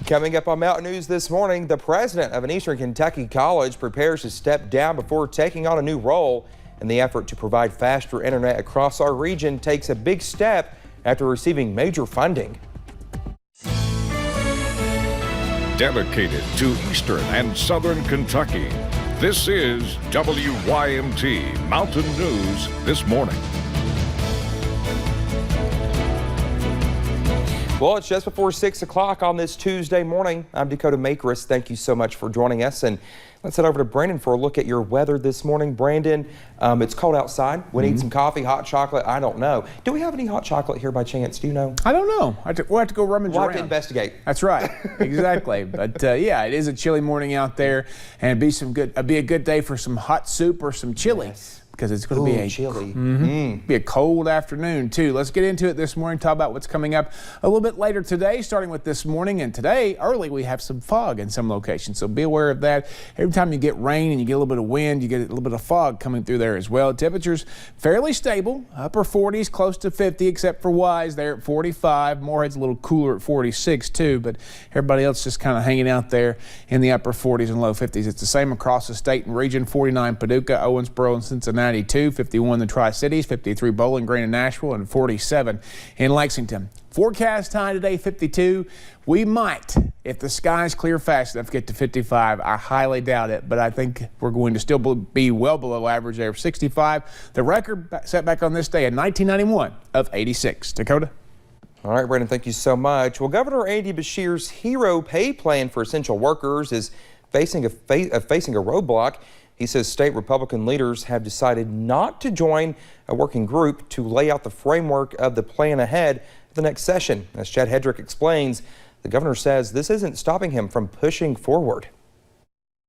Coming up on Mountain News this morning, the president of an Eastern Kentucky college prepares to step down before taking on a new role. In the effort to provide faster internet across our region takes a big step after receiving major funding. Dedicated to Eastern and Southern Kentucky, this is WYMT Mountain News this morning. Well, it's just before 6 o'clock on this Tuesday morning. I'm Dakota Makris. Thank you so much for joining us. And let's head over to Brandon for a look at your weather this morning. Brandon, it's cold outside. We need some coffee, hot chocolate. I don't know. Do we have any hot chocolate here by chance? Do you know? I don't know. We'll have to go rummage around. We'll have to investigate. That's right. Exactly. But yeah, it is a chilly morning out there, and it'd be a good day for some hot soup or some chili. Yes. Because it's going to be chilly. Be a cold afternoon too. Let's get into it this morning. Talk about what's coming up a little bit later today, starting with this morning. And today, early, we have some fog in some locations, so be aware of that. Every time you get rain and you get a little bit of wind, you get a little bit of fog coming through there as well. Temperatures fairly stable, upper 40s, close to 50, except for Wise there at 45. Moorhead's a little cooler at 46 too, but everybody else just kind of hanging out there in the upper 40s and low 50s. It's the same across the state and region. 49 Paducah, Owensboro, and Cincinnati. 51 the Tri-Cities, 53 Bowling Green and Nashville, and 47 in Lexington. Forecast high today, 52. We might, if the skies clear fast enough, get to 55. I highly doubt it, but I think we're going to still be well below average there of 65. The record set back on this day in 1991 of 86. Dakota? All right, Brandon, thank you so much. Well, Governor Andy Beshear's hero pay plan for essential workers is facing a roadblock. He says state Republican leaders have decided not to join a working group to lay out the framework of the plan ahead of the next session. As Chad Hedrick explains, the governor says this isn't stopping him from pushing forward.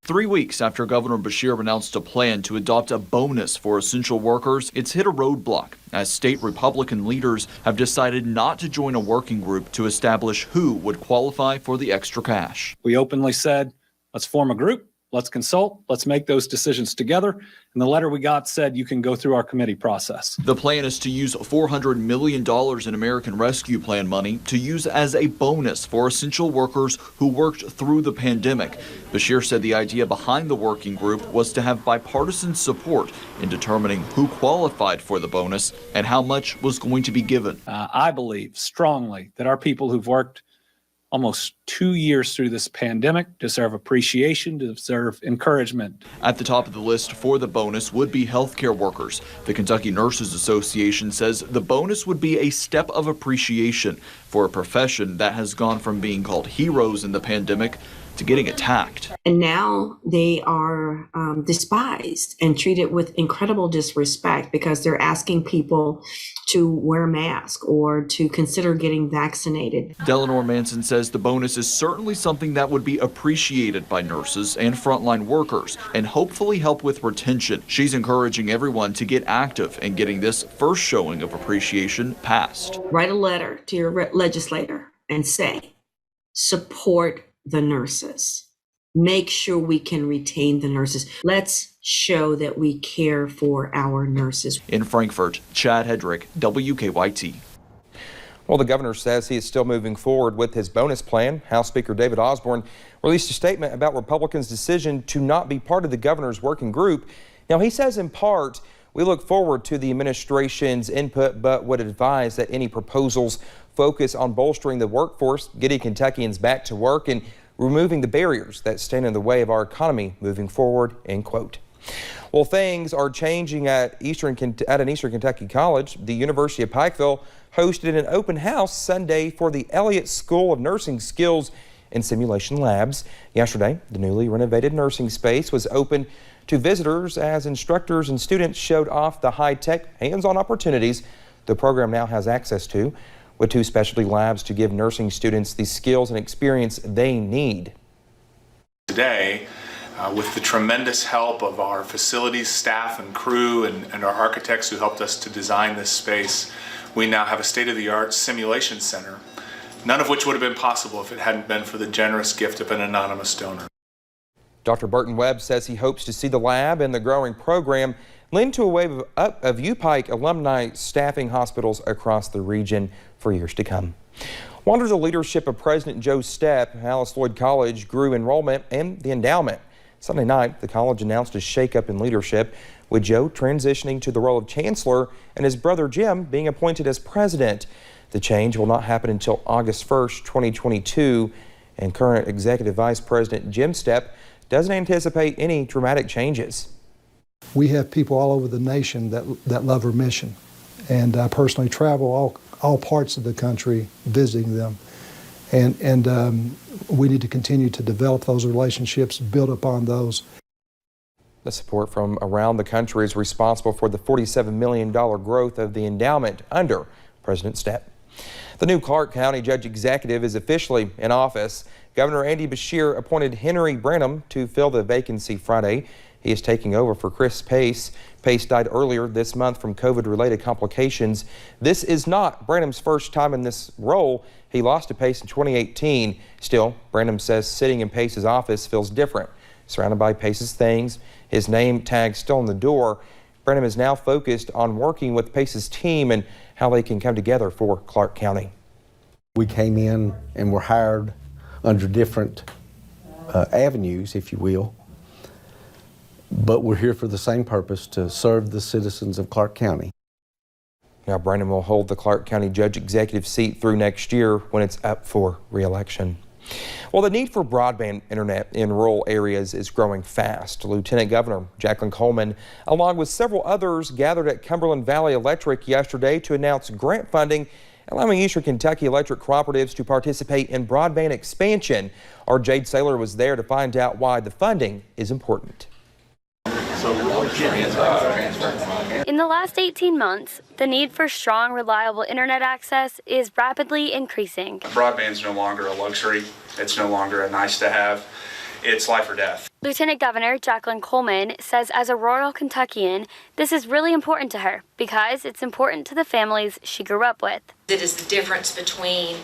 3 weeks after Governor Beshear announced a plan to adopt a bonus for essential workers, it's hit a roadblock as state Republican leaders have decided not to join a working group to establish who would qualify for the extra cash. We openly said, let's form a group. Let's consult. Let's make those decisions together. And the letter we got said you can go through our committee process. The plan is to use $400 million in American Rescue Plan money to use as a bonus for essential workers who worked through the pandemic. Beshear said the idea behind the working group was to have bipartisan support in determining who qualified for the bonus and how much was going to be given. I believe strongly that our people who've worked almost 2 years through this pandemic deserve appreciation, deserve encouragement. At the top of the list for the bonus would be healthcare workers. The Kentucky Nurses Association says the bonus would be a step of appreciation for a profession that has gone from being called heroes in the pandemic to getting attacked. And now they are despised and treated with incredible disrespect because they're asking people to wear a mask or to consider getting vaccinated. Delanor Manson says the bonus is certainly something that would be appreciated by nurses and frontline workers and hopefully help with retention. She's encouraging everyone to get active in getting this first showing of appreciation passed. Write a letter to your legislator and say, support the nurses. Make sure we can retain the nurses. Let's show that we care for our nurses. In Frankfort, Chad Hedrick, WKYT. Well, the governor says he is still moving forward with his bonus plan. House Speaker David Osborne released a statement about Republicans' decision to not be part of the governor's working group. Now, he says in part, we look forward to the administration's input, but would advise that any proposals focus on bolstering the workforce, getting Kentuckians back to work, and removing the barriers that stand in the way of our economy moving forward, end quote. Well, things are changing at an Eastern Kentucky college. The University of Pikeville hosted an open house Sunday for the Elliott School of Nursing Skills and Simulation Labs. Yesterday, the newly renovated nursing space was open to visitors as instructors and students showed off the high-tech, hands-on opportunities the program now has access to, with 2 specialty labs to give nursing students the skills and experience they need. Today, with the tremendous help of our facilities staff and crew and our architects who helped us to design this space, we now have a state-of-the-art simulation center, none of which would have been possible if it hadn't been for the generous gift of an anonymous donor. Dr. Burton Webb says he hopes to see the lab and the growing program lend to a wave of UPike alumni staffing hospitals across the region for years to come. Well, under the leadership of President Joe Stepp, Alice Lloyd College grew enrollment and the endowment. Sunday night, the college announced a shakeup in leadership, with Joe transitioning to the role of chancellor and his brother Jim being appointed as president. The change will not happen until August 1st, 2022, and current executive vice president Jim Stepp doesn't anticipate any dramatic changes. We have people all over the nation that love our mission, and I personally travel all parts of the country visiting them. And we need to continue to develop those relationships, build upon those. The support from around the country is responsible for the $47 million growth of the endowment under President Stepp. The new Clark County Judge Executive is officially in office. Governor Andy Beshear appointed Henry Branham to fill the vacancy Friday. He is taking over for Chris Pace. Pace died earlier this month from COVID-related complications. This is not Branham's first time in this role. He lost to Pace in 2018. Still, Branham says sitting in Pace's office feels different. Surrounded by Pace's things, his name tag still on the door, Branham is now focused on working with Pace's team and how they can come together for Clark County. We came in and were hired under different avenues, if you will, but we're here for the same purpose, to serve the citizens of Clark County. Now, Branham will hold the Clark County Judge Executive seat through next year when it's up for re-election. Well, the need for broadband internet in rural areas is growing fast. Lieutenant Governor Jacqueline Coleman, along with several others, gathered at Cumberland Valley Electric yesterday to announce grant funding allowing Eastern Kentucky electric cooperatives to participate in broadband expansion. Our Jade Saylor was there to find out why the funding is important. In the last 18 months, the need for strong, reliable internet access is rapidly increasing. Broadband is no longer a luxury. It's no longer a nice to have. It's life or death. Lieutenant Governor Jacqueline Coleman says as a Royal Kentuckian, this is really important to her because it's important to the families she grew up with. It is the difference between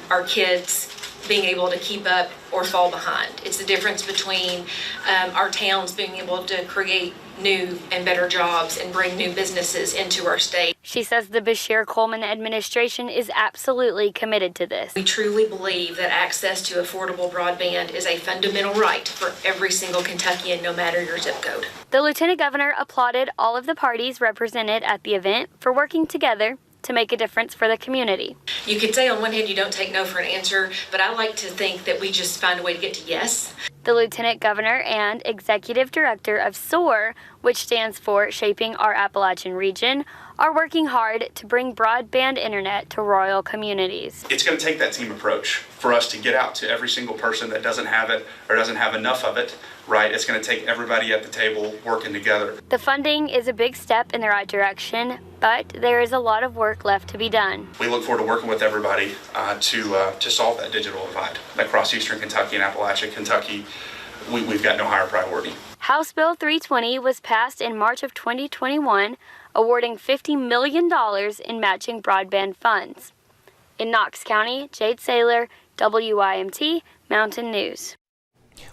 our kids being able to keep up or fall behind. It's the difference between our towns being able to create new and better jobs and bring new businesses into our state. She says the Beshear-Coleman administration is absolutely committed to this. We truly believe that access to affordable broadband is a fundamental right for every single Kentuckian, no matter your zip code. The Lieutenant Governor applauded all of the parties represented at the event for working together to make a difference for the community. You could say on one hand you don't take no for an answer, but I like to think that we just find a way to get to yes. The Lieutenant Governor and Executive Director of SOAR, which stands for Shaping Our Appalachian Region, are working hard to bring broadband internet to rural communities. It's going to take that team approach for us to get out to every single person that doesn't have it or doesn't have enough of it, right? It's going to take everybody at the table working together. The funding is a big step in the right direction, but there is a lot of work left to be done. We look forward to working with everybody to solve that digital divide across Eastern Kentucky and Appalachia, Kentucky. We've got no higher priority. House Bill 320 was passed in March of 2021, awarding $50 million in matching broadband funds. In Knox County, Jade Saylor, WYMT Mountain News.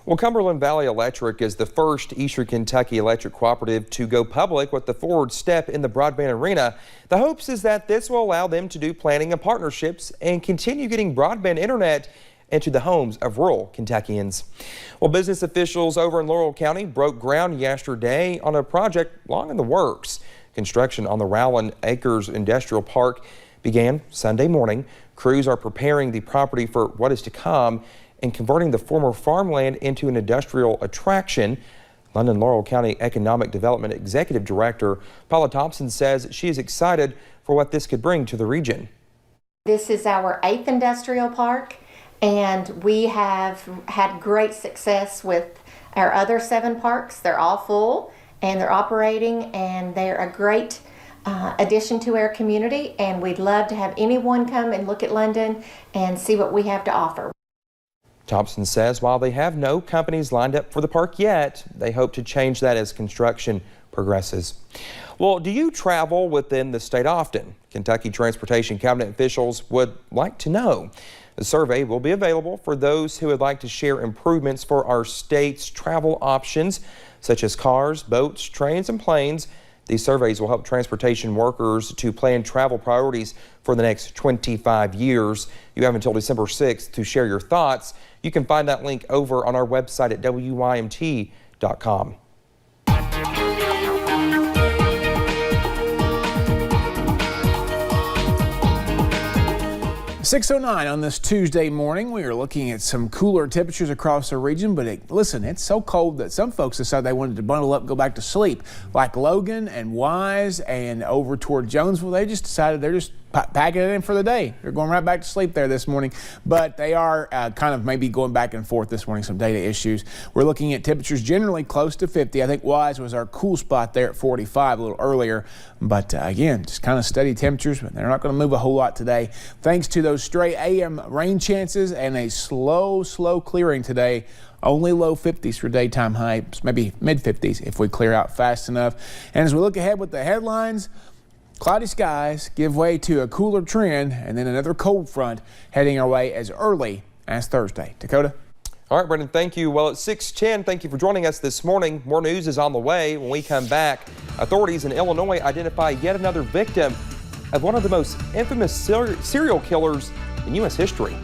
Well, Cumberland Valley Electric is the first Eastern Kentucky electric cooperative to go public with the forward step in the broadband arena. The hopes is that this will allow them to do planning and partnerships and continue getting broadband internet into the homes of rural Kentuckians. Well, business officials over in Laurel County broke ground yesterday on a project long in the works. Construction on the Rowland Acres Industrial Park began Sunday morning. Crews are preparing the property for what is to come and converting the former farmland into an industrial attraction. London Laurel County Economic Development Executive Director Paula Thompson says she is excited for what this could bring to the region. This is our 8th industrial park, and we have had great success with our other 7 parks. They're all full and they're operating, and they're a great addition to our community, and we'd love to have anyone come and look at London and see what we have to offer. Thompson says while they have no companies lined up for the park yet, they hope to change that as construction progresses. Well, do you travel within the state often? Kentucky Transportation Cabinet officials would like to know. The survey will be available for those who would like to share improvements for our state's travel options, such as cars, boats, trains, and planes. These surveys will help transportation workers to plan travel priorities for the next 25 years. You have until December 6th to share your thoughts. You can find that link over on our website at WYMT.com. 6:09 on this Tuesday morning. We are looking at some cooler temperatures across the region, but listen, it's so cold that some folks decided they wanted to bundle up and go back to sleep. Like Logan and Wise and over toward Jonesville, they just decided they're just packing it in for the day. They're going right back to sleep there this morning, but they are kind of maybe going back and forth this morning, some data issues. We're looking at temperatures generally close to 50. I think Wise was our cool spot there at 45 a little earlier, but again, just kind of steady temperatures, but they're not going to move a whole lot today. Thanks to those stray AM rain chances and a slow clearing today. Only low 50s for daytime highs, maybe mid 50s if we clear out fast enough. And as we look ahead with the headlines, cloudy skies give way to a cooler trend, and then another cold front heading our way as early as Thursday. Dakota? All right, Brendan, thank you. Well, it's 6:10. Thank you for joining us this morning. More news is on the way. When we come back, authorities in Illinois identify yet another victim of one of the most infamous serial killers in U.S. history.